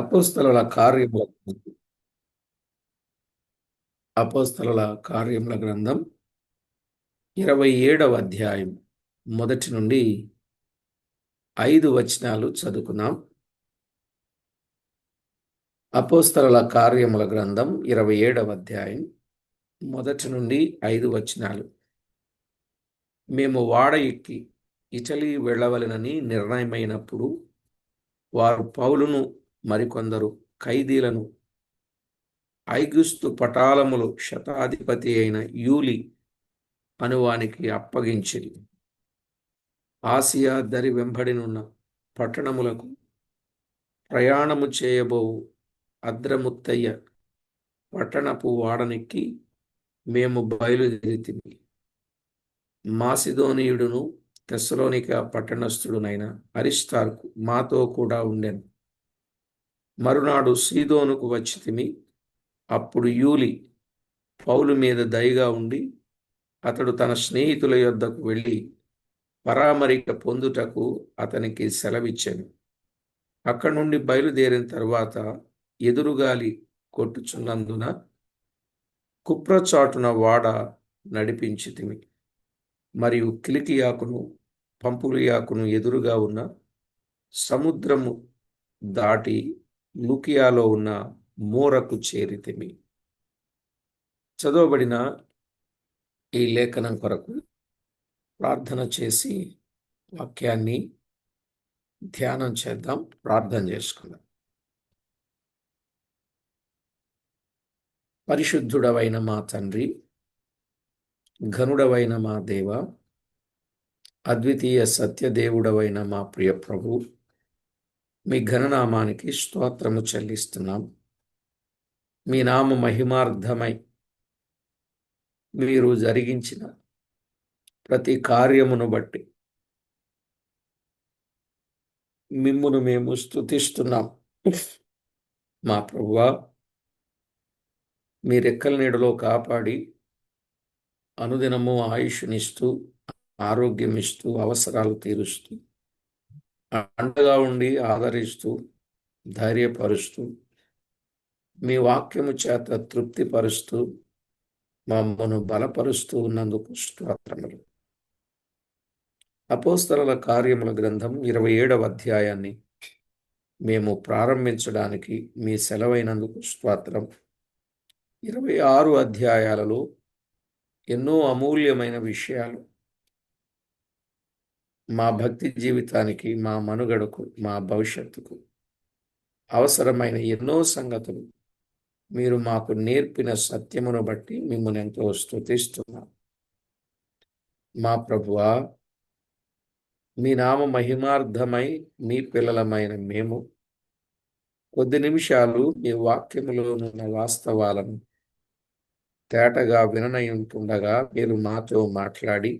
అపోస్తలుల కార్యముల గ్రంథం 27వ అధ్యాయం మొదటి నుండి 5 వచనాలు చదువుకున్నాం. అపోస్తలుల కార్యముల గ్రంథం 27వ అధ్యాయం మొదటి నుండి 5 వచనాలు. మేము ఓడ ఎక్కి ఇటలీ వెళ్ళవలెనని నిర్ణయమైనప్పుడు వారు పౌలును మరికొందరు ఖైదీలను ఐగుస్తు పటాలములు శతాధిపతి అయిన యూలి అనువానికి అప్పగించిరి. ఆసియా దరి వెంబడినున్న పట్టణములకు ప్రయాణము చేయబోవు అద్రముత్తయ్య పట్టణపు వాడనెక్కి మేము బయలుదేరితిమి. మాసిదోనీయుడును తెస్సలోనిక పట్టణస్థుడునైన అరిస్తార్కు మాతో కూడా ఉండెను. మరునాడు సీదోనుకు వచ్చితిమి. అప్పుడు యూలి పౌలు మీద దయగా ఉండి అతడు తన స్నేహితుల యొద్దకు వెళ్ళి పరామరిక పొందుటకు అతనికి సెలవిచ్చెను. అక్కడి నుండి బయలుదేరిన తరువాత ఎదురుగాలి కొట్టుచున్నందున కుప్రచాటున వాడ నడిపించితిమి. మరియు కిలికియాకును పంపులియాకును ఎదురుగా ఉన్న సముద్రము దాటి లుకియాలో ఉన్న మూరకు చేరితిమి. చదవబడిన ఈ లేఖనం కొరకు ప్రార్థన చేసి వాక్యాన్ని ధ్యానం చేద్దాం. ప్రార్థన చేసుకుందాం. పరిశుద్ధుడవైన మా తండ్రి, ఘనుడవైన మా దేవ, అద్వితీయ సత్యదేవుడవైన మా ప్రియ ప్రభు, మీ ఘననామానికి స్తోత్రము చెల్లిస్తున్నాం. మీ నామ మహిమార్థమై మీరు జరిగించిన ప్రతి కార్యమును బట్టి మిమ్మును మేము స్తుతిస్తున్నాం. మా ప్రభువా, మీ రెక్కల నీడలో కాపాడి అనుదినము ఆయుష్నిస్తూ ఆరోగ్యమిస్తూ అవసరాలు తీరుస్తూ అండగా ఉండి ఆదరిస్తూ ధైర్యపరుస్తూ మీ వాక్యము చేత తృప్తిపరుస్తూ మమ్మను బలపరుస్తూ ఉన్నందుకు స్తోత్రములు. అపోస్తలుల కార్యముల గ్రంథం 27వ అధ్యాయాన్ని మేము ప్రారంభించడానికి మీ సెలవైనందుకు స్తోత్రం. 26 అధ్యాయాలలో ఎన్నో అమూల్యమైన విషయాలు మా భక్తి జీవితానికి, మా మనుగడకు, మా భవిష్యత్తుకు అవసరమైన ఎన్నో సంగతులు మీరు మాకు నేర్పిన సత్యమును బట్టి మిమ్మల్ని ఎంతో స్తుతిస్తున్నాం. మా ప్రభువా, మీ నామ మహిమార్థమై మీ పిల్లలమైన మేము కొద్ది నిమిషాలు మీ వాక్యములోనున్న వాస్తవాలను తేటగా విననయుంటుండగా మీరు మాతో మాట్లాడి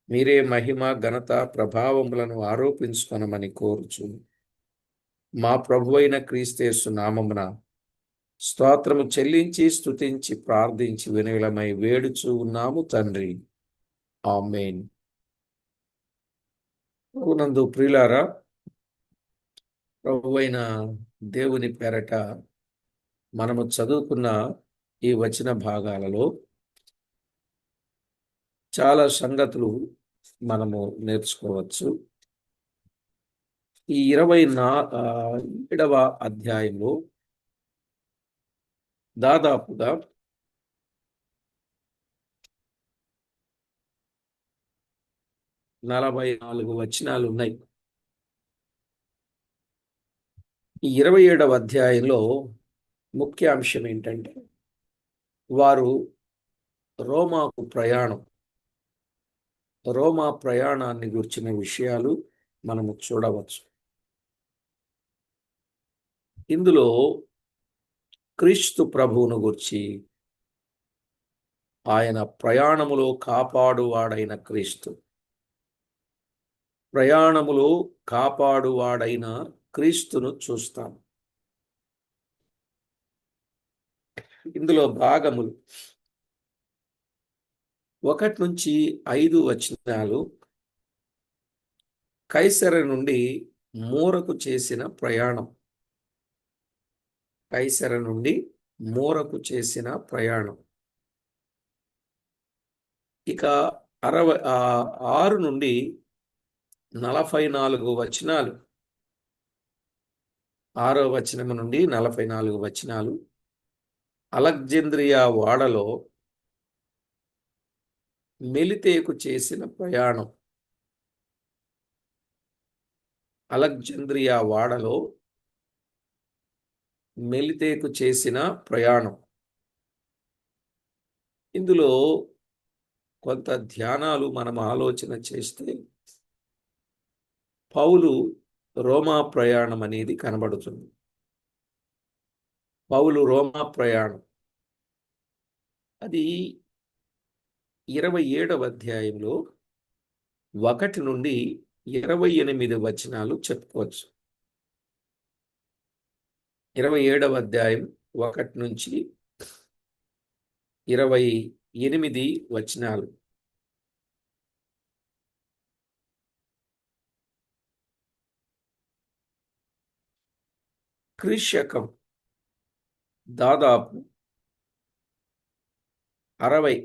మీరే మహిమ, ఘనత, ప్రభావములను ఆరోపించుకొనమని కోరుచు మా ప్రభువైన క్రీస్తేసు నామమున స్తోత్రము చెల్లించి స్తుతించి ప్రార్థించి వినయలమై వేడుచూ ఉన్నాము తండ్రి. ఆమేన్. ప్రభునందు ప్రియులారా, ప్రభువైన దేవుని పేరట మనము చదువుకున్న ఈ వచన భాగాలలో చాలా సంగతులు మనము నేర్చుకోవచ్చు. ఈ 27వ అధ్యాయంలో దాదాపుగా 44 వచనాలు ఉన్నాయి. ఈ 27వ అధ్యాయంలో ముఖ్య అంశం ఏంటంటే వారు రోమా ప్రయాణాన్ని గురించిన విషయాలు మనము చూడవచ్చు. ఇందులో క్రీస్తు ప్రభువును గురించి, ఆయన ప్రయాణములో కాపాడువాడైన క్రీస్తు, ప్రయాణములో కాపాడువాడైన క్రీస్తును చూస్తాం. ఇందులో భాగములు 1 నుంచి 5 వచనాలు కైసర నుండి మూరకు చేసిన ప్రయాణం. కైసర నుండి మూరకు చేసిన ప్రయాణం. ఇక 6 నుండి 44 వచనాలు, 6వ వచనం నుండి 44 వచనాలు అలెగ్జాంద్రియా వాడలో మెలితేకు చేసిన ప్రయాణం. అలెగ్జాంద్రియా వాడలో మెలితేకు చేసిన ప్రయాణం. ఇందులో కొంత ధ్యానాలు మనం ఆలోచన చేస్తే పౌలు రోమా ప్రయాణం అనేది కనబడుతుంది. పౌలు రోమా ప్రయాణం అది 27వ అధ్యాయంలో 1 నుండి 28 వచనాలు చెప్పుకోవచ్చు. 27వ అధ్యాయం 1 నుంచి 28 వచనాలు. క్రీశకం దాదాపు 60.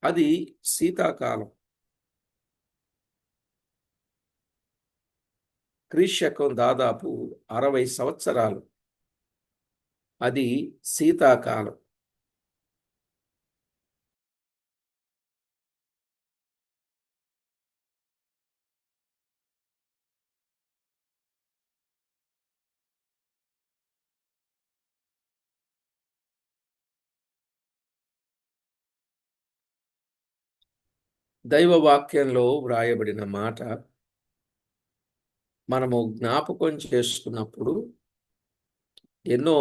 అది శీతాకాలం. క్రీశకం దాదాపు 60 సంవత్సరాలు. అది శీతాకాలం. దైవవాక్యంలో వ్రాయబడిన మాట మనము జ్ఞాపకం చేసుకున్నప్పుడు ఎన్నో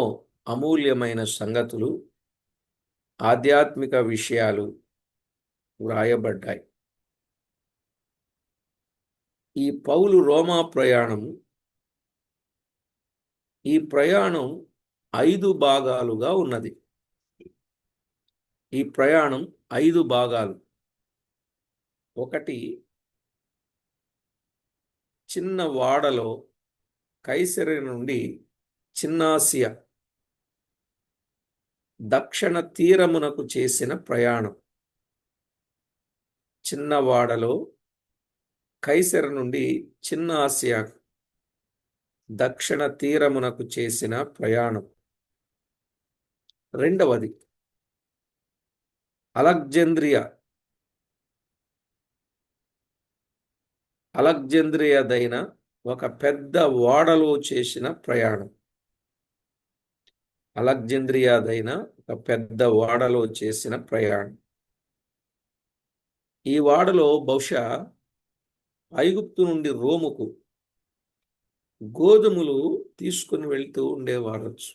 అమూల్యమైన సంగతులు, ఆధ్యాత్మిక విషయాలు వ్రాయబడ్డాయి. ఈ పౌలు రోమా ప్రయాణం, ఈ ప్రయాణం 5 భాగాలుగా ఉన్నది. ఈ ప్రయాణం 5 భాగాలు. 1, చిన్న వాడలో కైసరి నుండి చిన్నాసియా దక్షిణ తీరమునకు చేసిన ప్రయాణం. చిన్నవాడలో కైసరి నుండి చిన్నాసియా దక్షిణ తీరమునకు చేసిన ప్రయాణం. 2వది, అలెగ్జాంద్రియాదైన ఒక పెద్ద ఓడలో చేసిన ప్రయాణం. అలెగ్జాంద్రియాదైన ఒక పెద్ద ఓడలో చేసిన ప్రయాణం. ఈ ఓడలో బహుశా ఐగుప్తు నుండి రోముకు గోధుమలు తీసుకుని వెళ్తూ ఉండేవారొచ్చు.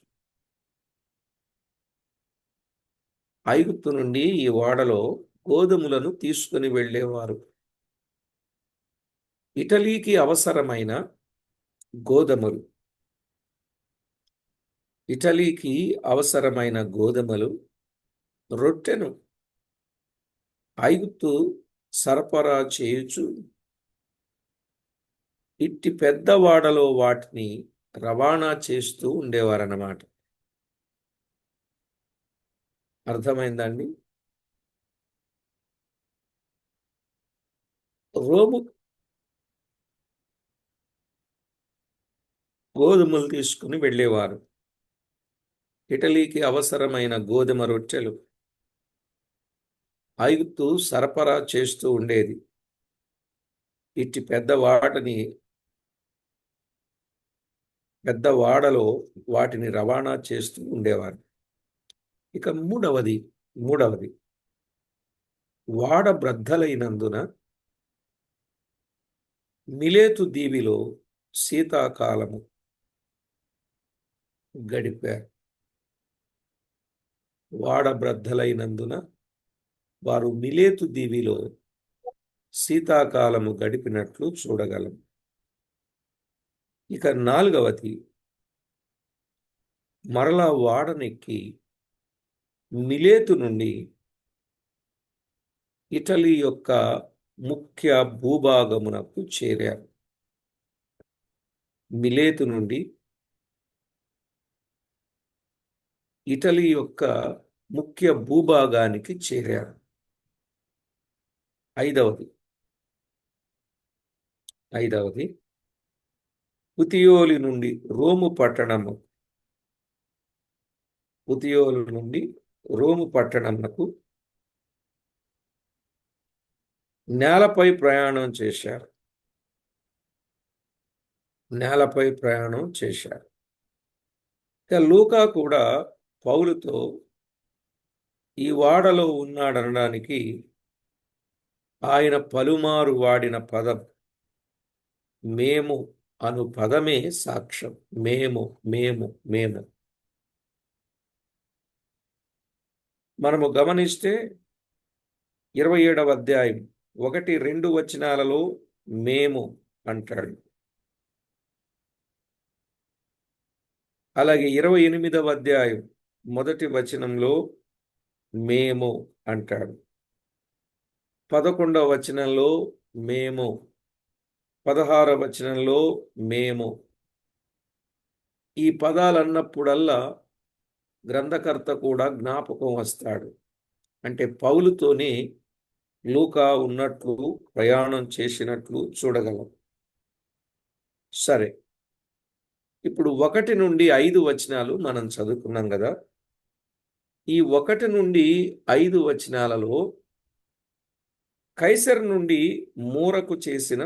ఐగుప్తు నుండి ఈ ఓడలో గోధుమలను తీసుకుని వెళ్ళేవారు. ఇటలీకి అవసరమైన గోధుమలు, ఇటలీకి అవసరమైన గోధుమలు, రొట్టెను ఐగుప్తు సరఫరా చేయుచు ఇట్టి పెద్దవాడలో వాటిని రవాణా చేస్తూ ఉండేవారన్నమాట. అర్థమైందండి? రోము గోధుమలు తీసుకుని వెళ్ళేవారు. ఇటలీకి అవసరమైన గోధుమ రొట్టెలు ఐగుప్తు సరఫరా చేస్తూ ఉండేది. ఇట్టి పెద్ద వాడలో వాటిని రవాణా చేస్తూ ఉండేవారు. ఇక మూడవది, వాడ బ్రద్దలైనందున మిలేతు దీవిలో శీతాకాలము గడిపారు. వాడ బ్రద్దలైనందున వారు మిలేతు దీవిలో శీతాకాలము గడిపినట్లు చూడగలం. ఇక 4వది, మరలా వాడనెక్కి మిలేతు నుండి ఇటలీ యొక్క ముఖ్య భూభాగమునకు చేరారు. మిలేతు నుండి ఇటలీ యొక్క ముఖ్య భూభాగానికి చేరారు. ఐదవది పుతియోలి నుండి రోము పట్టణమునకు నేలపై ప్రయాణం చేశారు. ఇక లూకా కూడా పౌలుతో ఈ వాడలో ఉన్నాడనడానికి ఆయన పలుమారు వాడిన పదం మేము అను పదమే సాక్ష్యం. మేము మనము గమనిస్తే 27వ అధ్యాయం 1-2 వచనాలలో మేము అంటాడు. అలాగే 28వ అధ్యాయం 1వ వచనంలో మేము అంటాడు. 11వ వచనంలో మేము, 16వ వచనంలో మేము. ఈ పదాలు అన్నప్పుడల్లా గ్రంథకర్త కూడా జ్ఞాపకం వస్తాడు. అంటే పౌలుతోనే లూకా ఉన్నట్లు, ప్రయాణం చేసినట్లు చూడగలం. సరే, ఇప్పుడు 1-5 వచనాలు మనం చదువుకున్నాం కదా. ఈ 1-5 వచనాలలో కైసర్ నుండి మూరకు చేసిన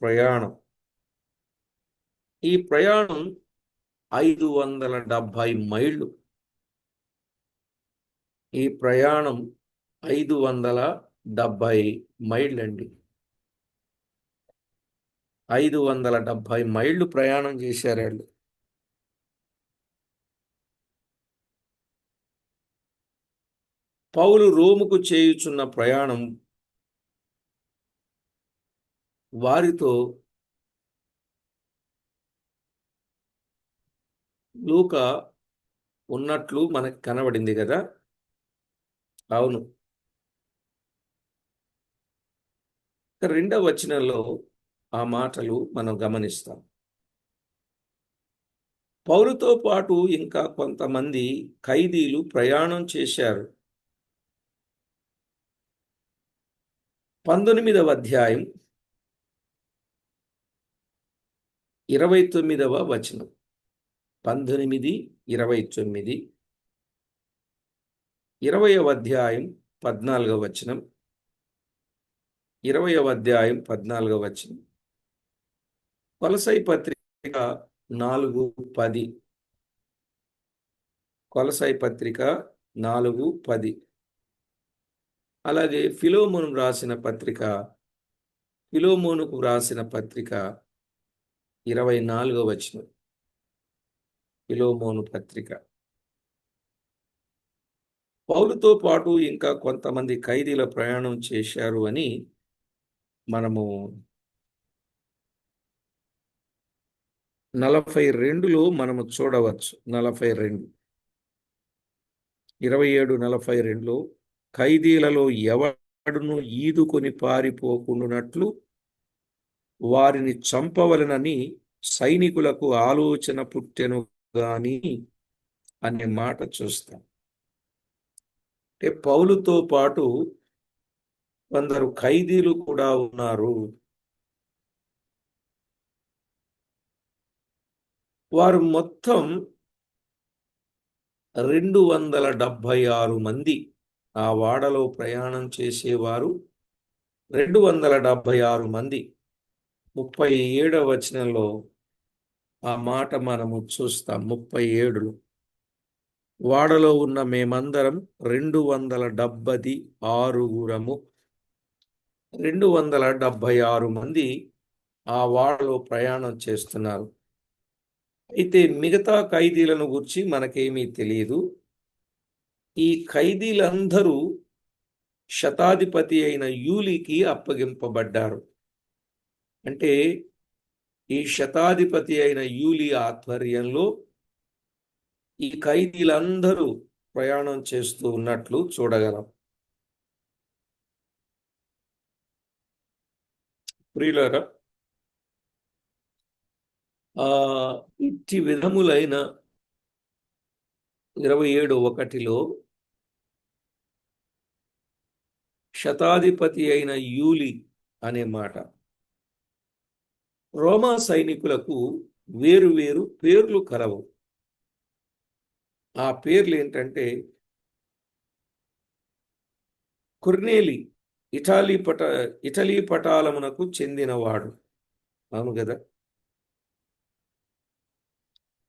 ప్రయాణం. ఈ ప్రయాణం 570 మైళ్ళు. 570 మైళ్ళండి. 570 మైళ్ళు ప్రయాణం చేశారు వాళ్ళు. పౌలు రోముకు చేయుచున్న ప్రయాణం వారితో లూకా ఉన్నట్లు మనకు కనబడింది కదా. అవును. 2వ వచనంలో ఆ మాటలు మనం గమనిస్తాం. పౌలుతో పాటు ఇంకా కొంతమంది ఖైదీలు ప్రయాణం చేశారు. 19వ అధ్యాయం 29వ వచనం. 19-29, 20వ అధ్యాయం 14వ వచనం, 20వ అధ్యాయం 14వ వచనం. కొలసై పత్రిక 4:10. కొలసై పత్రిక 4:10. అలాగే ఫిలోమోనుకు రాసిన పత్రిక 24వ వచనం. ఫిలోమోను పత్రిక. పౌలుతో పాటు ఇంకా కొంతమంది ఖైదీల ప్రయాణం చేశారు అని మనము 42లో మనము చూడవచ్చు. 42, 27-42లో ఖైదీలలో ఎవడును ఈదుకొని పారిపోకుండానట్లు వారిని చంపవలనని సైనికులకు ఆలోచన పుట్టెను గాని అనే మాట చూస్తాం. అంటే పౌలుతో పాటు కొందరు ఖైదీలు కూడా ఉన్నారు. వారు మొత్తం 276 మంది. ఆ వాడలో ప్రయాణం చేసేవారు 276 మంది. 37వ వచనంలో ఆ మాట మనము చూస్తాం. 37లో వాడలో ఉన్న మేమందరం 276 276 మంది ఆ వాడలో ప్రయాణం చేస్తున్నారు. అయితే మిగతా ఖైదీలను గురించి మనకేమీ తెలియదు. ఈ ఖైదీలందరూ శతాధిపతి అయిన యూలికి అప్పగింపబడ్డారు. అంటే ఈ శతాధిపతి అయిన యూలి ఆధ్వర్యంలో ఈ ఖైదీలందరూ ప్రయాణం చేస్తూ ఉన్నట్లు చూడగలం. ప్రియులారా, ఇట్టి విధములైన 27:1 శతాధిపతి అయిన యూలి అనే మాట. రోమా సైనికులకు వేరు వేరు పేర్లు కలవు. ఆ పేర్లు ఏంటంటే కొర్నేలి, ఇటలీ పటాలమునకు చెందినవాడు. అవును కదా.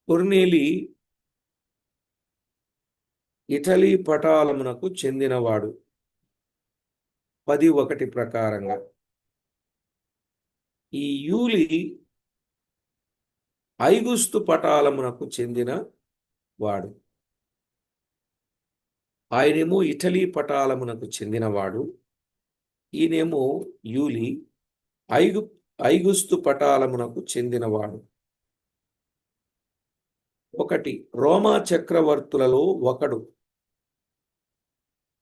కొర్నేలి ఇటలీ పటాలమునకు చెందినవాడు 10:1 ప్రకారంగా. ఈ యూలి ఐగుస్తు పటాలమునకు చెందిన వాడు. ఆయనేమో ఇటలీ పటాలమునకు చెందినవాడు. ఈయనేమో యూలి ఐగుస్తు పటాలమునకు చెందినవాడు. 1 రోమా చక్రవర్తులలో ఒకడు,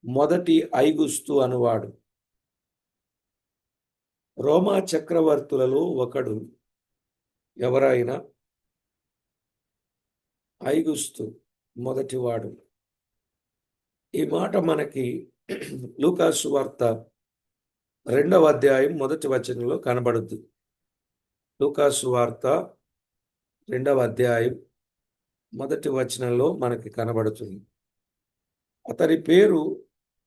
మొదటి ఐగుస్తు అనువాడు. రోమా చక్రవర్తులలో ఒకడు ఎవరైనా ఐగుస్తు మొదటివాడు. ఈ మాట మనకి లూకా సువార్త 2వ అధ్యాయం 1వ వచనంలో కనబడుద్ది. లూకా సువార్త 2వ అధ్యాయం 1వ వచనంలో మనకి కనబడుతుంది. అతని పేరు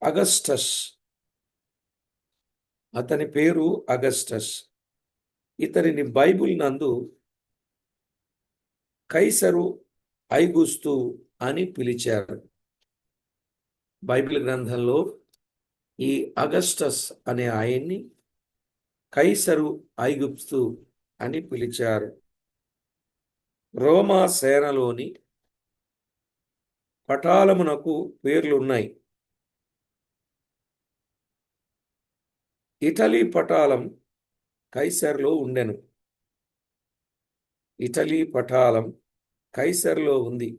అగస్టస్. ఇతనిని బైబిల్ నందు కైసరు ఐగుస్తు అని పిలిచారు. బైబిల్ గ్రంథంలో ఈ అగస్టస్ అనే ఆయన్ని కైసరు ఐగుస్తు అని పిలిచారు. రోమా సేనలోని పటాలమునకు పేర్లున్నాయి. ఇటలీ పటాలం కైసర్లో ఉండెను. ఇటలీ పటాలం కైసర్లో ఉంది.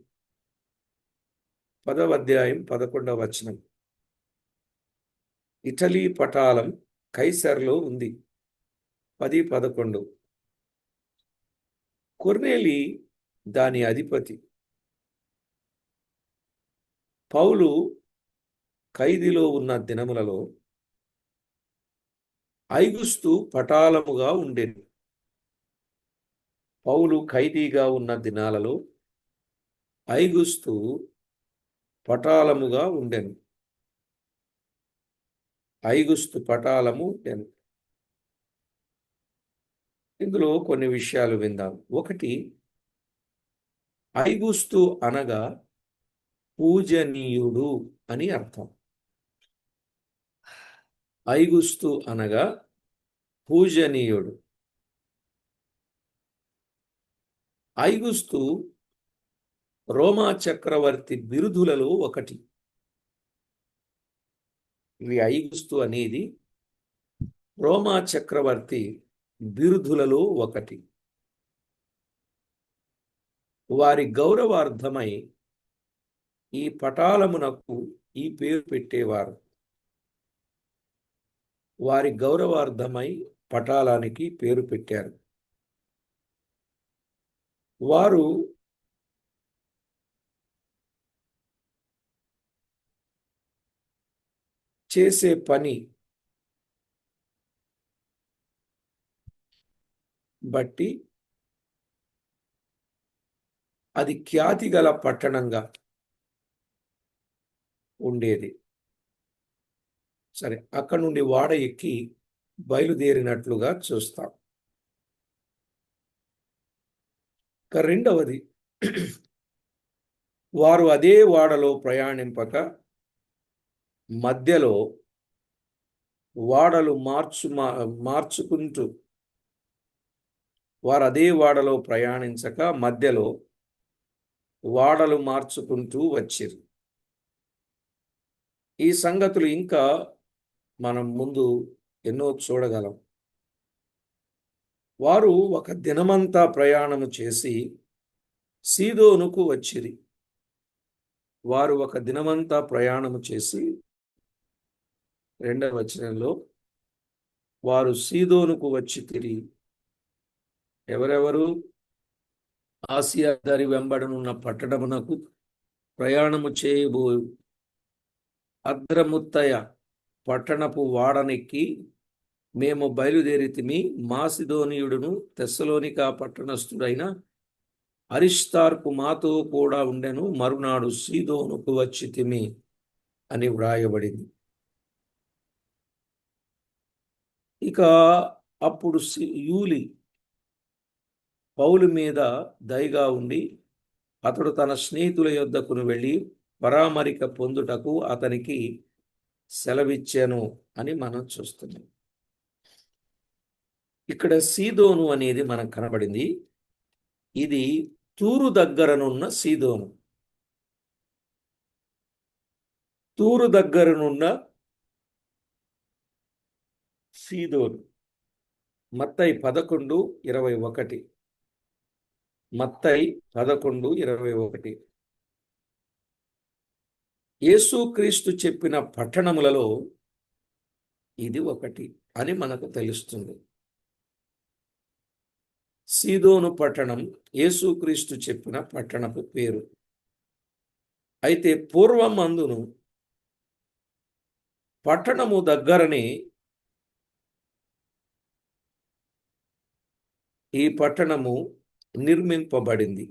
10వ అధ్యాయం 11వ వచనం. ఇటలీ పటాలం కైసర్లో ఉంది. 10-11. కొర్నేలి దాని అధిపతి. పౌలు ఖైదీలో ఉన్న దినములలో ఐగుస్తు పటాలముగా ఉండేది. పౌలు ఖైదీగా ఉన్న దినాలలో ఐగుస్తు పటాలముగా ఉండెను. ఐగుస్తు పటాలము ఉండెను. ఇందులో కొన్ని విషయాలు విందాం. 1, ఐగుస్తు అనగా పూజనీయుడు అని అర్థం. ఐగుస్తు అనగా పూజనీయుడు. ఐగుస్తు రోమా చక్రవర్తి బిరుదులలో ఒకటి. ఇది ఐగుస్తు అనేది రోమా చక్రవర్తి బిరుదులలో ఒకటి. వారి గౌరవార్థమై ఈ పటాలమునకు ఈ పేరు పెట్టేవారు. వారి గౌరవార్థమై పటాలానికి పేరు పెట్టారు. వారు చేసే పని బట్టి అది ఖ్యాతిగల పట్టణంగా ఉండేది. సరే, అక్కడి నుండి వాడ ఎక్కి బయలుదేరినట్లుగా చూస్తాం. రెండవది, వారు అదే వాడలో ప్రయాణింపక మధ్యలో వాడలు మార్చుకుంటూ వారు అదే వాడలో ప్రయాణించక మధ్యలో వాడలు మార్చుకుంటూ వచ్చిరు. ఈ సంగతులు ఇంకా మనం ముందు ఎన్నో చూడగలం. వారు ఒక దినమంతా ప్రయాణము చేసి సీదోనుకు వచ్చిరి. వారు ఒక దినమంతా ప్రయాణము చేసి 2వ వచనంలో వారు సీదోనుకు వచ్చి తిరిగి ఎవరెవరు ఆసియా దారి వెంబడనున్న పట్టణమునకు ప్రయాణము చేయబో అద్రముత్తయ పట్టణపు వాడనెక్కి మేము బయలుదేరితిమి. మాసిదోనియుడును తెస్సలోనికా పట్టణస్థుడైన అరిస్తార్కు మాతో కూడా ఉండెను. మరునాడు సీదోనుకు వచ్చితిమి అని వ్రాయబడింది. ఇక అప్పుడు యూలి పౌలు మీద దయగా ఉండి అతడు తన స్నేహితుల యొద్దకును వెళ్ళి పరామరిక పొందుటకు అతనికి సెలవిచ్చాను అని మనం చూస్తున్నాం. ఇక్కడ సీదోను అనేది మనకు కనబడింది. ఇది తూరు దగ్గరనున్న సీదోను. తూరు దగ్గరనున్న సీదోను. మత్తయి 11:21. మత్తయి 11:21. యేసుక్రీస్తు చెప్పిన పట్టణములలో ఇది ఒకటి అని మనకు తెలుస్తుంది. సీదోను పట్టణం యేసుక్రీస్తు చెప్పిన పట్టణపు పేరు. అయితే పూర్వం అందును పట్టణము దగ్గరనే ఈ పట్టణము నిర్మింపబడింది.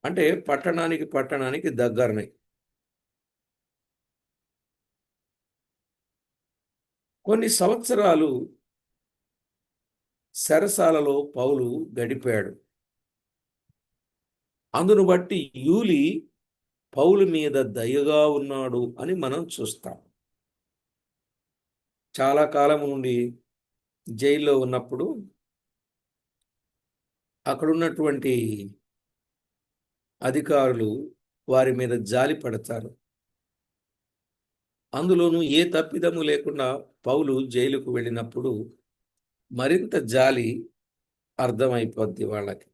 అంటే పట్టణానికి దగ్గరనే. కొన్ని సంవత్సరాలు చెరసాలలో పౌలు గడిపాడు. అందును బట్టి యూలి పౌలు మీద దయగా ఉన్నాడు అని మనం చూస్తాం. చాలా కాలం నుండి జైల్లో ఉన్నప్పుడు అక్కడున్నటువంటి అధికారులు వారి మీద జాలి పడతారు. అందులోనూ ఏ తప్పిదము లేకుండా పౌలు జైలుకు వెళ్ళినప్పుడు మరింత జాలి అర్థమైపోద్ది వాళ్ళకి.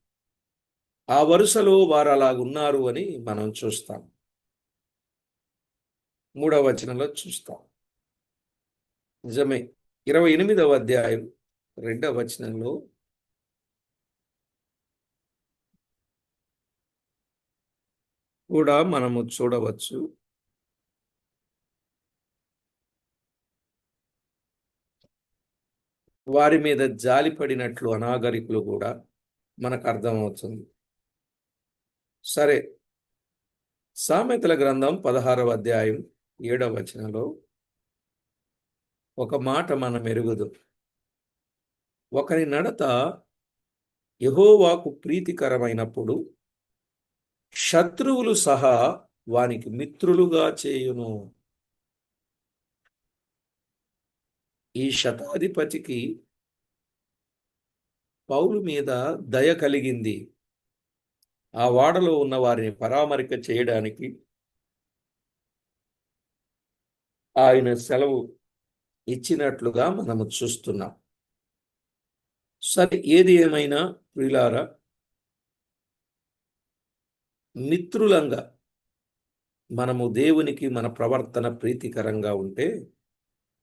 ఆ వరుసలో వారు అలాగున్నారు అని మనం చూస్తాం. 3వ వచనంలో చూస్తాం. నిజమే. 28వ అధ్యాయం 2వ వచనంలో కూడా మనము చూడవచ్చు. వారి మీద జాలిపడినట్లు అనాగరికులు కూడా మనకు అర్థమవుతుంది. సరే, సామెతల గ్రంథం 16వ అధ్యాయం 7వ వచనంలో ఒక మాట మనం ఎరుగుదు. ఒకరి నడత యెహోవాకు ప్రీతికరమైనప్పుడు శత్రువులు సహా వానికి మిత్రులుగా చేయును. ఈ శతాధిపతికి పౌలు మీద దయ కలిగింది. ఆ వాడలో ఉన్న వారిని పరామరిక చేయడానికి ఆయన సెలవు ఇచ్చినట్లుగా మనము చూస్తున్నాం. సరే, ఏది ఏమైనా ప్రియులారా, మిత్రులంగా మనము దేవునికి మన ప్రవర్తన ప్రీతికరంగా ఉంటే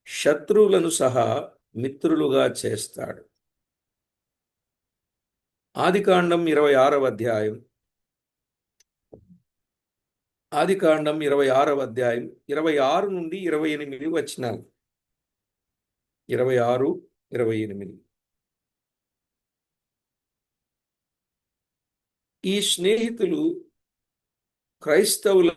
శత్రువులను సహా మిత్రులుగా చేస్తాడు. ఆదికాండం 26వ అధ్యాయం 26 నుండి 28 వచనాలు. 26, 28. ఈ స్నేహితులు క్రైస్తవుల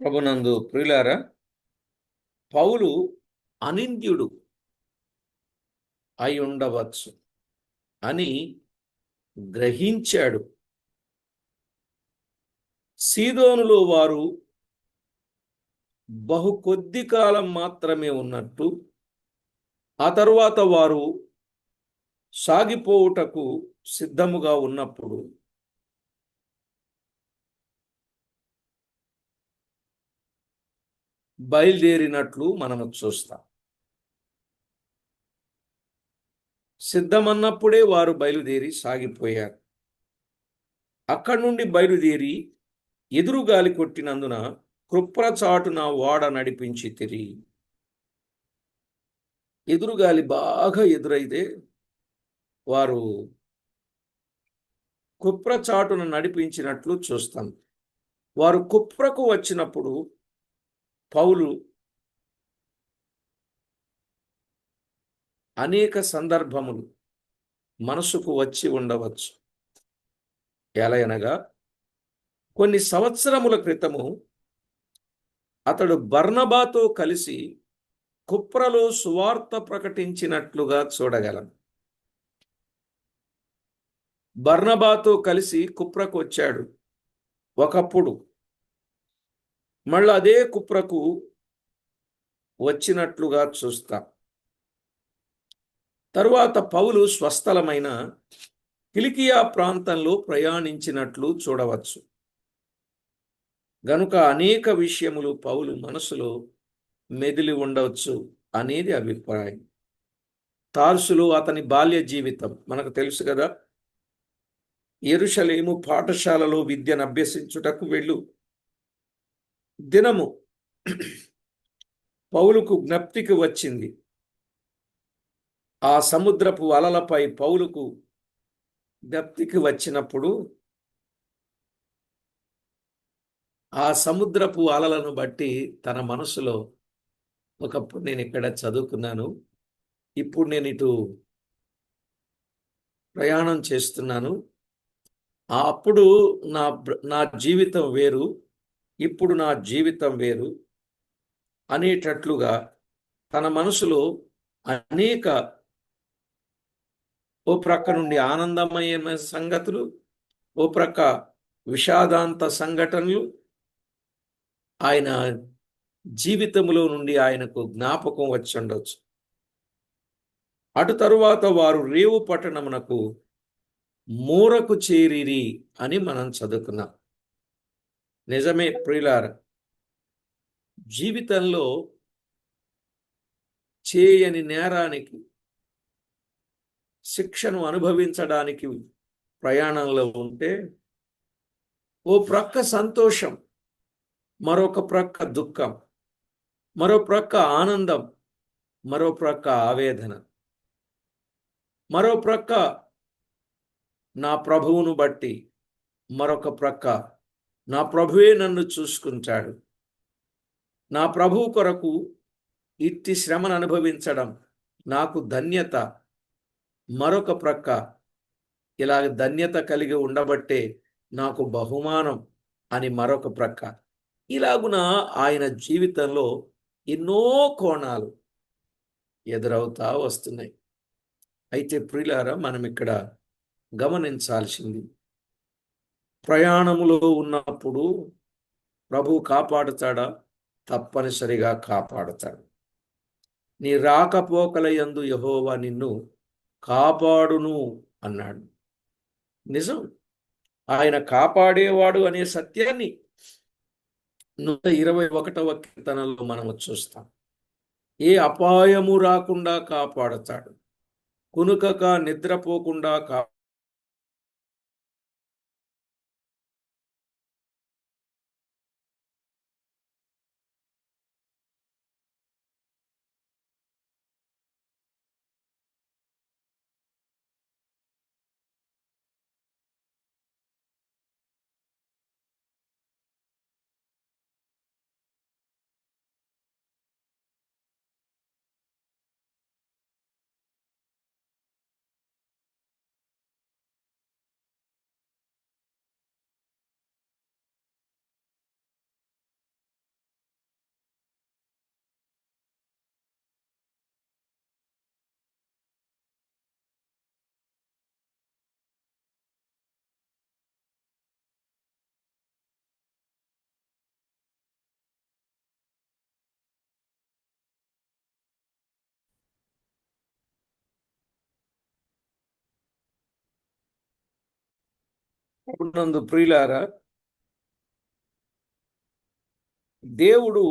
ప్రభునందు ప్రియులారా, పౌలు అనింద్యుడు అయి ఉండవచ్చు అని గ్రహించాడు. సీదోనులో వారు బహు కొద్ది కాలం మాత్రమే ఉన్నట్టు, ఆ తరువాత వారు సాగిపోవుటకు సిద్ధముగా ఉన్నప్పుడు బయలుదేరినట్లు మనము చూస్తాం. సిద్ధమన్నప్పుడే వారు బయలుదేరి సాగిపోయారు. అక్కడి నుండి బయలుదేరి ఎదురుగాలి కొట్టినందున కృప్రచాటున ఓడ నడిపించి తిరిగి, ఎదురుగాలి బాగా ఎదురైతే వారు కుప్రచాటున నడిపించినట్లు చూస్తాం. వారు కుప్రకు వచ్చినప్పుడు పౌలు అనేక సందర్భములు మనసుకు వచ్చి ఉండవచ్చు. ఎలయనగా కొన్ని సంవత్సరముల క్రితము అతడు బర్నబాతో కలిసి కుప్రలో సువార్త ప్రకటించినట్లుగా చూడగలం. బర్నబాతో కలిసి కుప్రకు వచ్చాడు ఒకప్పుడు, మళ్ళీ అదే కుప్రకు వచ్చినట్లుగా చూస్తాం. తరువాత పౌలు స్వస్థలమైన కిలికియా ప్రాంతంలో ప్రయాణించినట్లు చూడవచ్చు. గనుక అనేక విషయములు పౌలు మనసులో మెదిలి ఉండవచ్చు అనేది అభిప్రాయం. తార్సులో అతని బాల్య జీవితం మనకు తెలుసు కదా. యెరూషలేము పాఠశాలలో విద్యను అభ్యసించుటకు వెళ్ళు దినము పౌలుకు జ్ఞప్తికి వచ్చింది. ఆ సముద్రపు అలలపై పౌలుకు జ్ఞప్తికి వచ్చినప్పుడు ఆ సముద్రపు అలలను బట్టి తన మనసులో, ఒకప్పుడు నేను ఇక్కడ చదువుకున్నాను, ఇప్పుడు నేను ఇటు ప్రయాణం చేస్తున్నాను, అప్పుడు నా జీవితం వేరు, ఇప్పుడు నా జీవితం వేరు అనేటట్లుగా తన మనసులో అనేక, ఓ ప్రక్క నుండి ఆనందమయమైన సంగతులు, ఓ ప్రక్క విషాదాంత సంఘటనలు ఆయన జీవితంలో నుండి ఆయనకు జ్ఞాపకం వచ్చి ఉండొచ్చు. అటు తరువాత వారు రేవు పట్టణమునకు మూరకు చేరిరి అని మనం చదువుకున్నాం. నిజమే ప్రియులారా, జీవితంలో చేయని నేరానికి శిక్షను అనుభవించడానికి ప్రయాణంలో ఉంటే ఓ ప్రక్క సంతోషం, మరొక ప్రక్క దుఃఖం, మరో ప్రక్క ఆనందం, మరో ప్రక్క ఆవేదన, మరో ప్రక్క నా ప్రభువును బట్టి, మరొక ప్రక్క నా ప్రభువే నన్ను చూసుకుంటాడు, నా ప్రభువు కొరకు ఇట్టి శ్రమను అనుభవించడం నాకు ధన్యత, మరొక ప్రక్క ఇలాగ ధన్యత కలిగి ఉండబట్టే నాకు బహుమానం అని మరొక ప్రక్క. ఇలాగున ఆయన జీవితంలో ఎన్నో కోణాలు ఎదురవుతా వస్తున్నాయి. అయితే ప్రియులారా, మనం ఇక్కడ గమనించాల్సింది, ప్రయాణములో ఉన్నప్పుడు ప్రభు కాపాడుతాడా? తప్పనిసరిగా కాపాడుతాడు. నీ రాకపోకల యందు యెహోవా నిన్ను కాపాడును అన్నాడు. నిజం, ఆయన కాపాడేవాడు అనే సత్యాన్ని 121వ కీర్తనలో మనము చూస్తాం. ఏ అపాయము రాకుండా కాపాడుతాడు, కునుకక నిద్రపోకుండా నందు ప్రియులారా, దేవుడు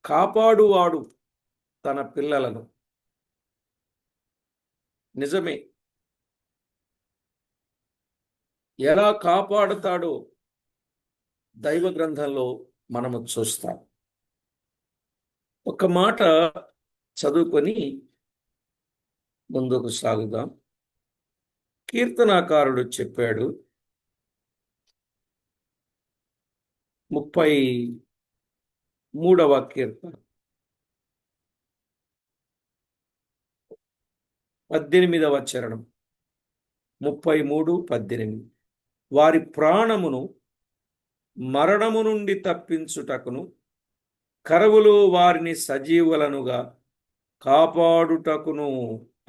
కాపాడువాడు తన పిల్లలను. నిజమే. ఎలా కాపాడుతాడో దైవ గ్రంథంలో మనము చూస్తాం. ఒక మాట చదువుకొని ముందుకు సాగుదాం. కీర్తనాకారుడు చెప్పాడు, 33వ కీర్తన 18వ చరణం. 33:18. వారి ప్రాణమును మరణము నుండి తప్పించుటకును, కరువులో వారిని సజీవులనుగా కాపాడుటకును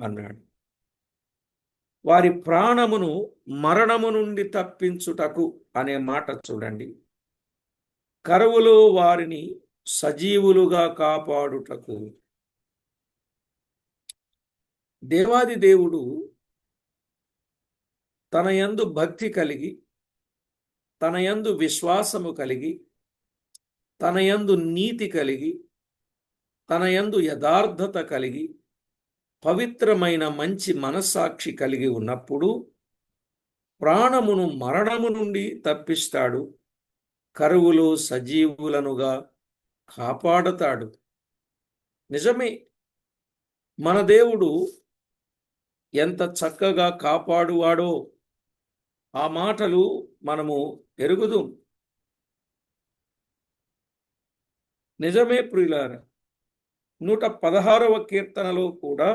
అన్నాడు. వారి ప్రాణమును మరణము నుండి తప్పించుటకు అనే మాట చూడండి. కరువులో వారిని సజీవులుగా కాపాడుటకు. దేవాది దేవుడు తన యందు భక్తి కలిగి, తన యందు విశ్వాసము కలిగి, తన యందు నీతి కలిగి, తన యందు యథార్థత కలిగి, పవిత్రమైన మంచి మనస్సాక్షి కలిగి ఉన్నప్పుడు ప్రాణమును మరణము నుండి తప్పిస్తాడు, కరువులో సజీవులనుగా కాపాడతాడు. నిజమే, మన దేవుడు ఎంత చక్కగా కాపాడువాడో ఆ మాటలు మనము ఎరుగుదు. నిజమే ప్రియులారా, 116వ కీర్తనలో కూడా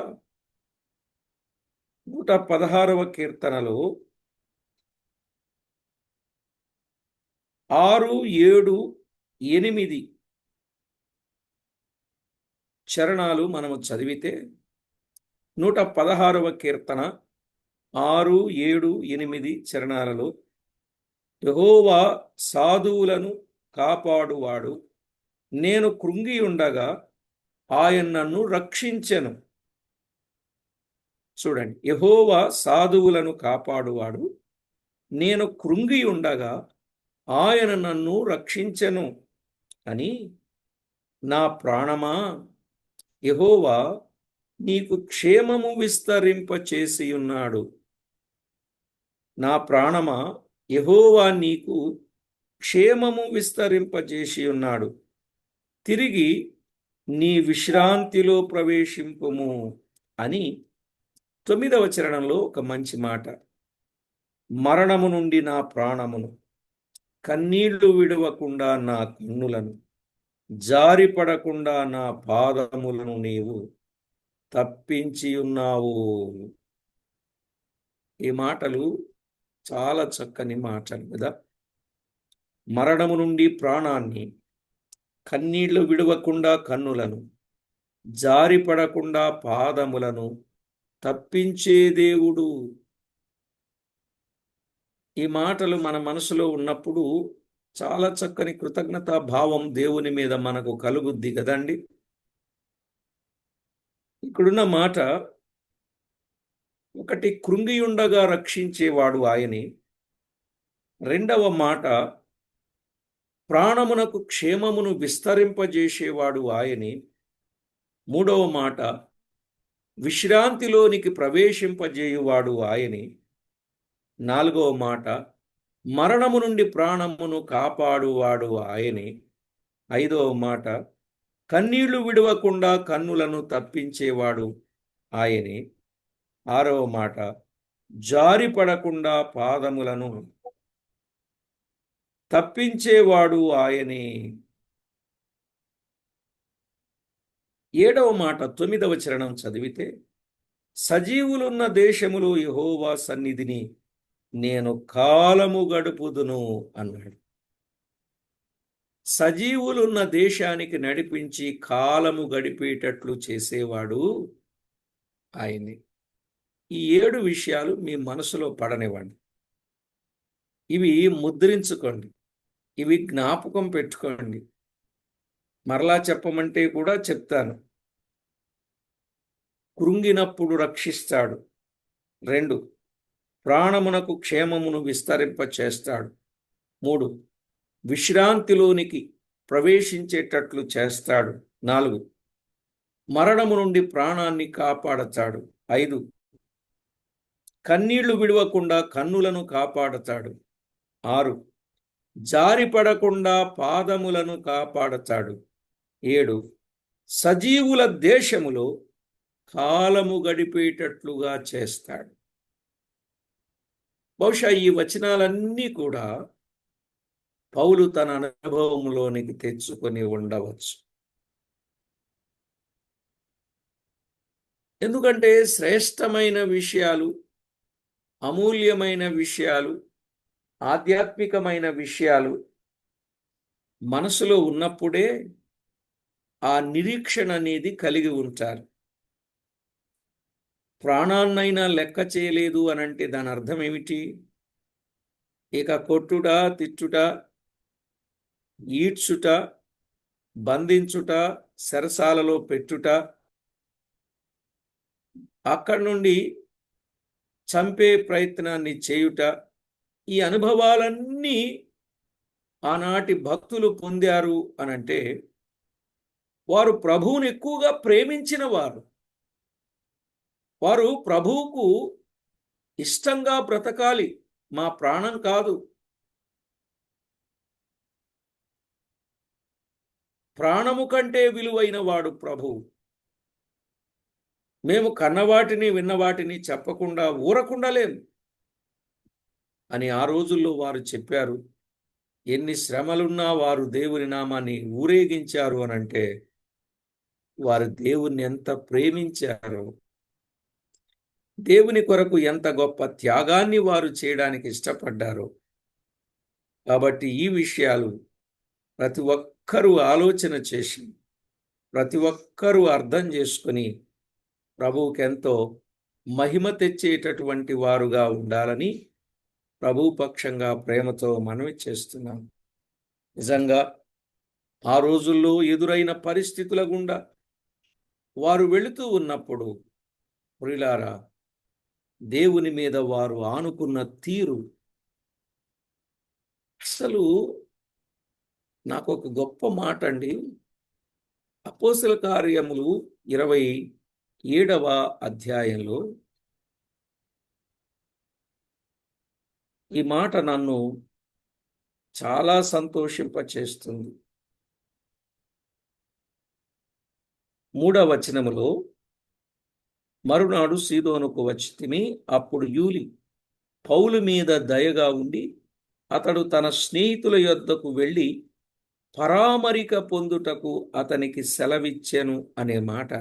116వ కీర్తనలో 6, 7, 8 చరణాలు మనము చదివితే 116వ కీర్తన 6, 7, 8 చరణాలలో యెహోవా సాధువులను కాపాడువాడు, నేను కృంగి ఉండగా ఆయన నన్ను రక్షించెను. చూడండి, యెహోవా సాధువులను కాపాడువాడు, నేను కృంగి ఉండగా ఆయన నన్ను రక్షించెను అని. నా ప్రాణమా, యెహోవా నీకు క్షేమము విస్తరింపచేసి ఉన్నాడు. నా ప్రాణమా, యెహోవా నీకు క్షేమము విస్తరింపజేసి ఉన్నాడు. తిరిగి నీ విశ్రాంతిలో ప్రవేశింపుము అని 9వ చరణంలో ఒక మంచి మాట. మరణము నుండి నా ప్రాణమును, కన్నీళ్లు విడవకుండా నా కన్నులను, జారిపడకుండా నా పాదములను నీవు తప్పించి ఉన్నావు. ఈ మాటలు చాలా చక్కని మాటలు కదా. మరణము నుండి ప్రాణాన్ని, కన్నీళ్లు విడవకుండా కన్నులను, జారిపడకుండా పాదములను తప్పించే దేవుడు. ఈ మాటలు మన మనసులో ఉన్నప్పుడు చాలా చక్కని కృతజ్ఞతా భావం దేవుని మీద మనకు కలుగుద్ది కదండి. ఇక్కడున్న మాట, ఒకటి కృంగి ఉండగా రక్షించేవాడు ఆయనే. రెండవ మాట, ప్రాణమునకు క్షేమమును విస్తరింపజేసేవాడు ఆయనే. మూడవ మాట, విశ్రాంతిలోనికి ప్రవేశింపజేయువాడు ఆయనే. నాలుగవ మాట, మరణము నుండి ప్రాణమును కాపాడువాడు ఆయనే. ఐదవ మాట, కన్నీళ్లు విడవకుండా కన్నులను తప్పించేవాడు ఆయనే. ఆరవ మాట, జారిపడకుండా పాదములను తప్పించేవాడు ఆయనే. ఏడవ మాట 9వ చరణం చదివితే, సజీవులున్న దేశములో యెహోవా సన్నిధిని నేను కాలము గడుపుదును అన్నాడు. సజీవులున్న దేశానికి నడిపించి కాలము గడిపేటట్లు చేసేవాడు ఆయనే. ఈ 7 విషయాలు మీ మనసులో పడనివ్వండి. ఇవి ముద్రించుకోండి, ఇవి జ్ఞాపకం పెట్టుకోండి. మరలా చెప్పమంటే కూడా చెప్తాను. కృంగినప్పుడు రక్షిస్తాడు. 2, ప్రాణమునకు క్షేమమును విస్తరింప చేస్తాడు. 3. విశ్రాంతిలోనికి ప్రవేశించేటట్లు చేస్తాడు. 4. మరణము నుండి ప్రాణాన్ని కాపాడతాడు. 5. కన్నీళ్లు విడవకుండా కన్నులను కాపాడతాడు. 6. జారిపడకుండా పాదములను కాపాడతాడు. 7. సజీవుల దేశములో కాలము గడిపేటట్లుగా చేస్తాడు. బహుశా ఈ వచనాలన్నీ కూడా పౌలు తన అనుభవంలోనికి తెచ్చుకొని ఉండవచ్చు. ఎందుకంటే శ్రేష్టమైన విషయాలు, అమూల్యమైన విషయాలు, ఆధ్యాత్మికమైన విషయాలు మనసులో ఉన్నప్పుడే ఆ నిరీక్షణ అనేది కలిగి ఉంటారు. ప్రాణాన్నైనా లెక్క చేయలేదు అనంటే దాని అర్థం ఏమిటి? ఇక కొట్టుట, తిట్టుట, ఈడ్చుట, బంధించుట, చెరసాలలో పెట్టుట, అక్కడి నుండి చంపే ప్రయత్నాన్ని చేయుట, ఈ అనుభవాలన్నీ ఆనాటి భక్తులు పొందారు అనంటే వారు ప్రభువుని ఎక్కువగా ప్రేమించిన వారు. వారు ప్రభువుకు ఇష్టంగా బ్రతకాలి, మా ప్రాణం కాదు, ప్రాణము కంటే విలువైన వాడు ప్రభువు. మేము కన్నవాటిని విన్నవాటిని చెప్పకుండా ఊరకుండా లేం అని ఆ రోజుల్లో వారు చెప్పారు. ఎన్ని శ్రమలున్నా వారు దేవుని నామాన్ని ఊరేగించారు అనంటే వారు దేవుణ్ణి ఎంత ప్రేమించారో, దేవుని కొరకు ఎంత గొప్ప త్యాగాన్ని వారు చేయడానికి ఇష్టపడ్డారో. కాబట్టి ఈ విషయాలు ప్రతి ఒక్కరూ ఆలోచన చేసి, ప్రతి ఒక్కరూ అర్థం చేసుకుని ప్రభువుకి ఎంతో మహిమ తెచ్చేటటువంటి వారుగా ఉండాలని ప్రభు పక్షంగా ప్రేమతో మనవి చేస్తున్నాం. నిజంగా ఆ రోజుల్లో ఎదురైన పరిస్థితుల గుండా వారు వెళుతూ ఉన్నప్పుడు ప్రియులారా, దేవుని మీద వారు ఆనుకున్న తీరు అసలు నాకు ఒక గొప్ప మాట అండి. అపోస్తల కార్యములు 27వ అధ్యాయంలో ఈ మాట నన్ను చాలా సంతోషింపచేస్తుంది. 3వ వచనములో, మరునాడు సీదోనుకు వచ్చితిమి. అప్పుడు యూలి పౌలు మీద దయగా ఉండి అతడు తన స్నేహితుల యొద్దకు వెళ్ళి పరామరిక పొందుటకు అతనికి సెలవిచ్చెను అనే మాట.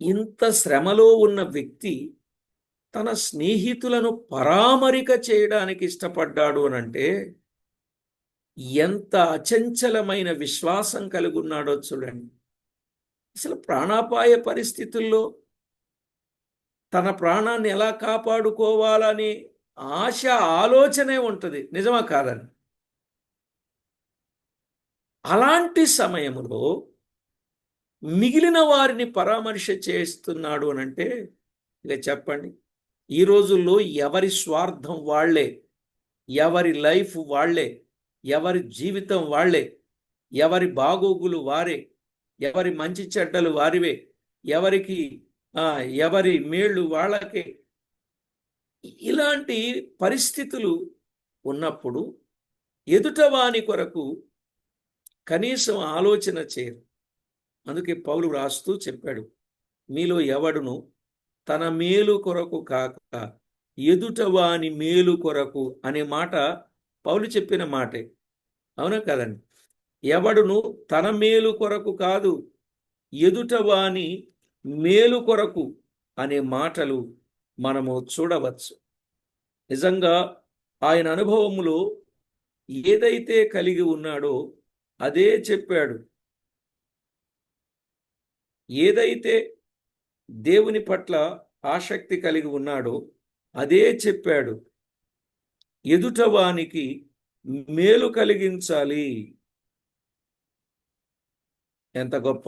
ఇంత శ్రమలో ఉన్న వ్యక్తి తన స్నేహితులను పరామరిక చేయడానికి ఇష్టపడ్డాడు అనంటే ఎంత అచంచలమైన విశ్వాసం కలిగి ఉన్నాడో చూడండి. అసలు ప్రాణాపాయ పరిస్థితుల్లో తన ప్రాణాన్ని ఎలా కాపాడుకోవాలని ఆశ, ఆలోచనే ఉంటుంది, నిజమా కాదని. అలాంటి సమయంలో మిగిలిన వారిని పరామర్శ చేస్తున్నాడు అనంటే ఇక చెప్పండి, ఈ రోజుల్లో ఎవరి స్వార్థం వాళ్లే, ఎవరి లైఫ్ వాళ్లే, ఎవరి జీవితం వాళ్లే, ఎవరి బాగోగులు వారే, ఎవరి మంచి చెడ్డలు వారివే, ఎవరి మేళ్ళు వాళ్ళకే. ఇలాంటి పరిస్థితులు ఉన్నప్పుడు ఎదుటవాని కొరకు కనీసం ఆలోచన చేయరు. అందుకే పౌలు రాస్తూ చెప్పాడు, మీలో ఎవడును తన మేలు కొరకు కాక ఎదుటవాని మేలు కొరకు అనే మాట పౌలు చెప్పిన మాటే. అవునా కదండి? ఎవడును తన మేలు కొరకు కాదు, ఎదుటవాని మేలు కొరకు అనే మాటలు మనము చూడవచ్చు. నిజంగా ఆయన అనుభవములో ఏదైతే కలిగి ఉన్నాడో అదే చెప్పాడు. ఏదైతే దేవుని పట్ల ఆసక్తి కలిగి ఉన్నాడో అదే చెప్పాడు. ఎదుటవానికి మేలు కలిగించాలి. ఎంత గొప్ప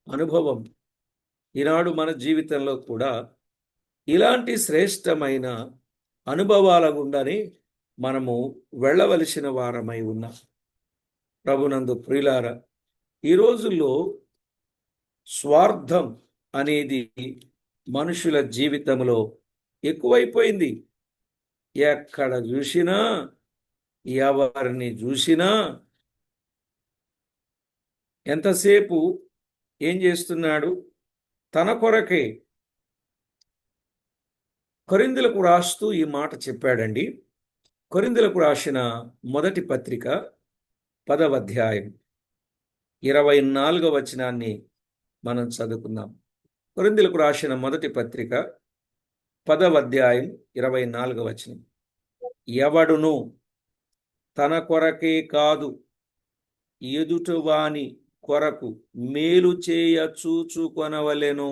అనుభవం! ఈనాడు మన జీవితంలో కూడా ఇలాంటి శ్రేష్టమైన అనుభవాల గుండానే మనము వెళ్ళవలసిన వారమై ఉన్నాం. ప్రభునందు ప్రియులారా, ఈ రోజుల్లో స్వార్థం అనేది మనుషుల జీవితంలో ఎక్కువైపోయింది. ఎక్కడ చూసినా, ఎవరిని చూసినా ఎంతసేపు ఏం చేస్తున్నాడు? తన కొరకే. కొరింథీయులకు రాస్తూ ఈ మాట చెప్పాడండి. కొరింథీయులకు రాసిన మొదటి పత్రిక 10వ అధ్యాయం 24వ వచనాన్ని మనం చదువుకుందాం. కొరింథీయులకు రాసిన మొదటి పత్రిక 10వ అధ్యాయం 24వ వచనం. ఎవడును తన కొరకే కాదు, ఎదుటివాని కొరకు మేలు చేయ చూచుకొనవలెను.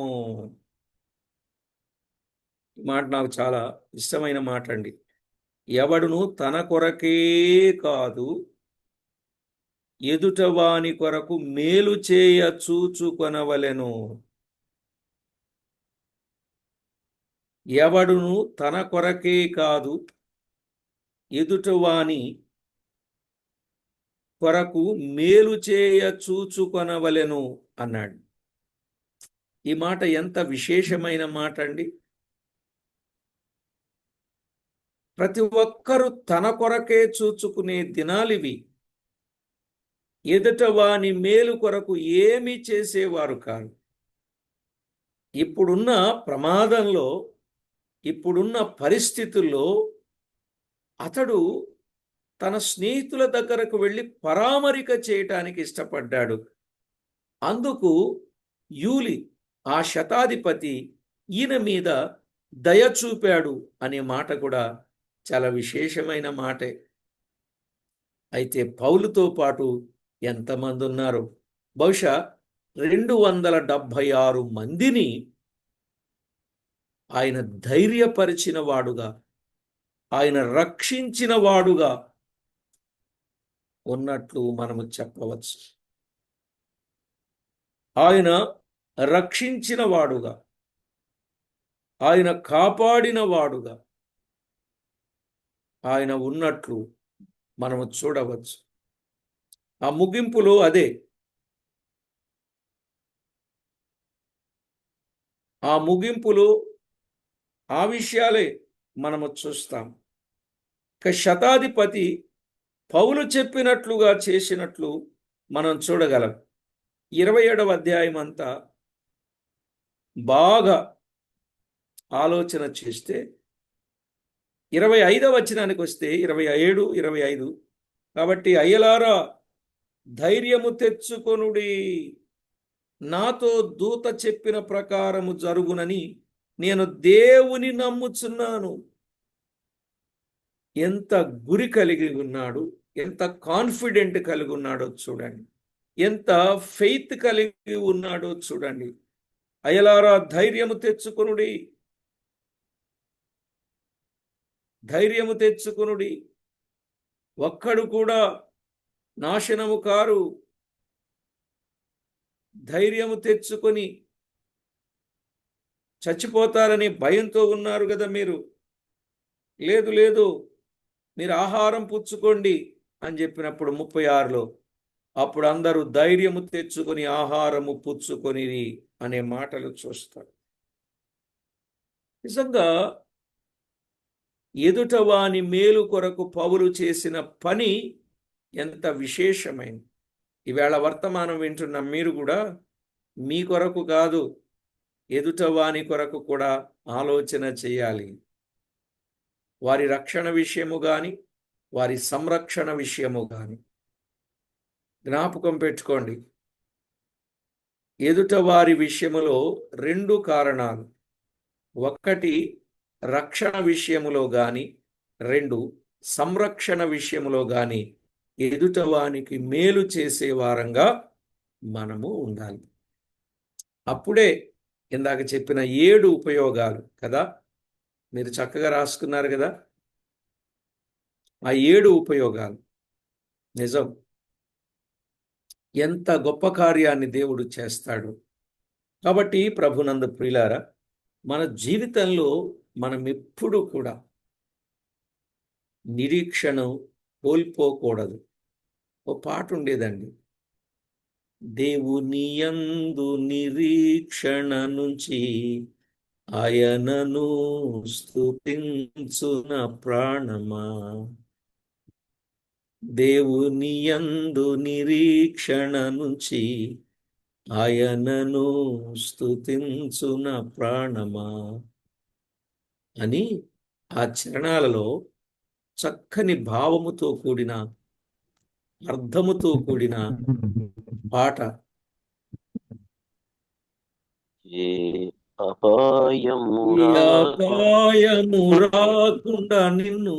ఈ మాట నాకు చాలా ఇష్టమైన మాట అండి. ఎవడును తన కొరకే కాదు, ఎదుటవాని కొరకు మేలు చేయ చూచుకొనవలెను. ఎవడును తన కొరకే కాదు, ఎదుటవాని కొరకు మేలు చేయ చూచుకొనవలెను అన్నాడు. ఈ మాట ఎంత విశేషమైన మాట అండి. ప్రతి ఒక్కరూ తన కొరకే చూచుకునే దినాలివి. ఎదుటవాని మేలు కొరకు ఏమీ చేసేవారు కాదు. ఇప్పుడున్న ప్రమాదంలో, ఇప్పుడున్న పరిస్థితుల్లో అతడు తన స్నేహితుల దగ్గరకు వెళ్ళి పరామరిక చేయటానికి ఇష్టపడ్డాడు. అందుకు యూలి, ఆ శతాధిపతి, ఈయన మీద దయ చూపాడు అనే మాట కూడా చాలా విశేషమైన మాటే. అయితే పౌలుతో పాటు ఎంతమంది ఉన్నారు? బహుశా 276 మందిని ఆయన ధైర్యపరిచిన వాడుగా, ఆయన రక్షించిన వాడుగా ఉన్నట్లు మనము చెప్పవచ్చు. ఆయన రక్షించిన వాడుగా, ఆయన కాపాడిన వాడుగా ఆయన ఉన్నట్లు మనము చూడవచ్చు. ఆ ముగింపులో అదే, ఆ ముగింపులో ఆ విషయాలే మనము చూస్తాం. ఇక శతాధిపతి పౌలు చెప్పినట్లుగా చేసినట్లు మనం చూడగలం. 27వ అధ్యాయం అంతా బాగా ఆలోచన చేస్తే 25వ వచనానికి వస్తే 27, 25, కాబట్టి అయ్యలారా ధైర్యము తెచ్చుకొనుడి, నాతో దూత చెప్పిన ప్రకారము జరుగునని నేను దేవుని నమ్ముచున్నాను. ఎంత గురి కలిగి ఉన్నాడు, ఎంత కాన్ఫిడెంట్ కలిగి ఉన్నాడో చూడండి, ఎంత ఫెయిత్ కలిగి ఉన్నాడో చూడండి. అయ్యలారా ధైర్యము తెచ్చుకొనుడి, ధైర్యము తెచ్చుకొనుడి, ఒక్కడు కూడా నాశనము కారు. ధైర్యము తెచ్చుకొని, చచ్చిపోతారని భయంతో ఉన్నారు కదా మీరు. లేదు లేదు, మీరు ఆహారం పుచ్చుకోండి అని చెప్పినప్పుడు 36లో అప్పుడు అందరూ ధైర్యము తెచ్చుకొని ఆహారము పుచ్చుకొని అనే మాటలు చూస్తారు. నిజంగా ఎదుటవాని మేలు కొరకు పౌలు చేసిన పని ఎంత విశేషమైంది. ఈవేళ వర్తమానం వింటున్న మీరు కూడా మీ కొరకు కాదు, ఎదుటవాని కొరకు కూడా ఆలోచన చేయాలి. వారి రక్షణ విషయము కానీ, వారి సంరక్షణ విషయము కానీ జ్ఞాపకం పెట్టుకోండి. ఎదుటవారి విషయములో 2 కారణాలు. ఒకటి రక్షణ విషయములో కానీ, 2 సంరక్షణ విషయములో కానీ ఎదుటవానికి మేలు చేసే వారంగా మనము ఉండాలి. అప్పుడే ఇందాక చెప్పిన 7 ఉపయోగాలు కదా, మీరు చక్కగా రాసుకున్నారు కదా. ఆ 7 ఉపయోగాలు నిజం. ఎంత గొప్ప కార్యాన్ని దేవుడు చేస్తాడు. కాబట్టి ప్రభునందు ప్రియులారా, మన జీవితంలో మనం ఎప్పుడు కూడా నిరీక్షణ కోల్పోకూడదు. ఓ పాట ఉండేదండి. దేవుని యందు నిరీక్షణ నుంచి ఆయనను స్తుతించున ప్రాణమా. దేవుని యందు నిరీక్షణ నుంచి ఆయనను స్తుతించున ప్రాణమా అని ఆ చరణాలలో చక్కని భావముతో కూడిన, అర్థముతో కూడిన పాట. ఏ అపాయము ఈ అపాయము రాకుండా నిన్ను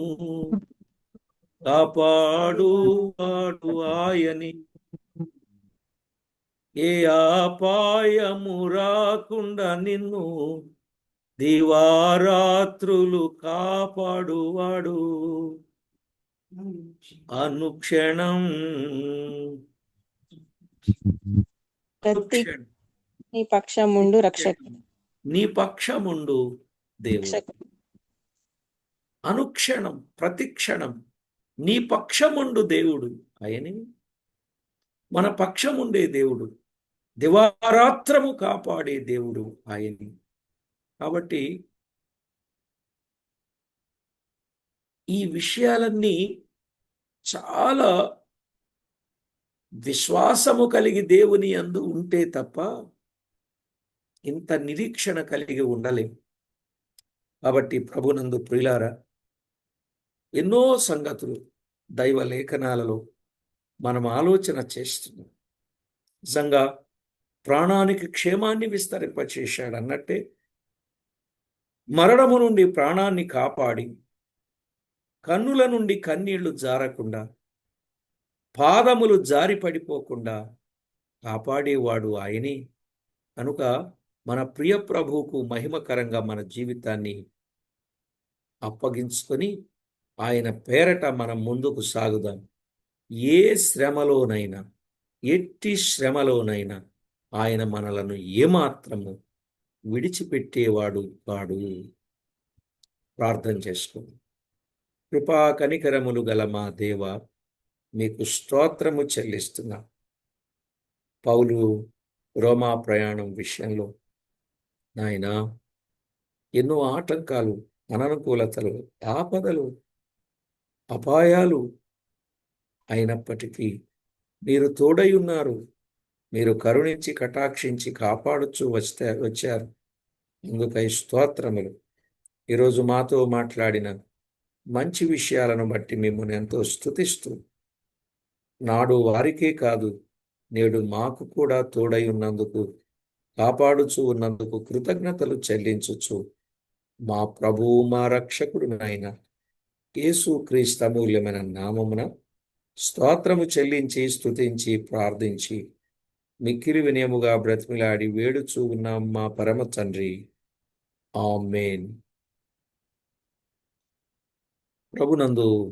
కాపాడువాడు ఆయని. ఏ అపాయము రాకుండా నిన్ను దివారాత్రులు కాపాడువాడు అనుక్షణం. అనుక్షణం నీ పక్షముండు రక్షక. నీ పక్షముండు దేవుడు. అనుక్షణం, ప్రతిక్షణం నీ పక్షముండు దేవుడు ఆయని. మన పక్షముండే దేవుడు, దివారాత్రము కాపాడే దేవుడు ఆయని. కాబట్టి ఈ విషయాలన్నీ చాలా విశ్వాసము కలిగి దేవుని యందు ఉంటే తప్ప ఇంత నిరీక్షణ కలిగి ఉండలేం. కాబట్టి ప్రభునందు ప్రియులారా, ఎన్నో సంగతులు దైవ లేఖనాలలో మనం ఆలోచన చేస్తున్నాం. నిజంగా ప్రాణానికి క్షేమాన్ని విస్తరింపచేశాడు అన్నట్టే మరణము నుండి ప్రాణాన్ని కాపాడి, కన్నుల నుండి కన్నీళ్లు జారకుండా, పాదములు జారి పడిపోకుండా కాపాడేవాడు ఆయనే. కనుక మన ప్రియ ప్రభువుకు మహిమకరంగా మన జీవితాన్ని అప్పగించుకొని ఆయన పేరట మనం ముందుకు సాగుదాం. ఏ శ్రమలోనైనా, ఎట్టి శ్రమలోనైనా ఆయన మనలను ఏమాత్రము విడిచిపెట్టేవాడు కాడు. ప్రార్థన చేసుకోండి. కృపా కనికరములు గల మా దేవ, మీకు స్తోత్రము చెల్లిస్తున్నా. పౌలు రోమా ప్రయాణం విషయంలో నాయనా ఎన్నో ఆటంకాలు, అననుకూలతలు, ఆపదలు, అపాయాలు అయినప్పటికీ మీరు తోడై ఉన్నారు. మీరు కరుణించి కటాక్షించి కాపాడుచూ వచ్చారు. అందుకై స్తోత్రములు. ఈరోజు మాతో మాట్లాడిన మంచి విషయాలను బట్టి మిమ్మల్ని ఎంతో స్తుతిస్తూ, నాడు వారికే కాదు నేడు మాకు కూడా తోడై ఉన్నందుకు, కాపాడుచూ ఉన్నందుకు కృతజ్ఞతలు చెల్లించుచు మా ప్రభువు మా రక్షకుడునైన యేసు క్రీస్తు అమూల్యమైన నామమున స్తోత్రము చెల్లించి స్తుతించి ప్రార్థించి మిక్కిలి వినయముగా బ్రతిమిలాడి వేడుచూ ఉన్నాం మా పరమ తండ్రి. ఆమేన్. ప్రభునందు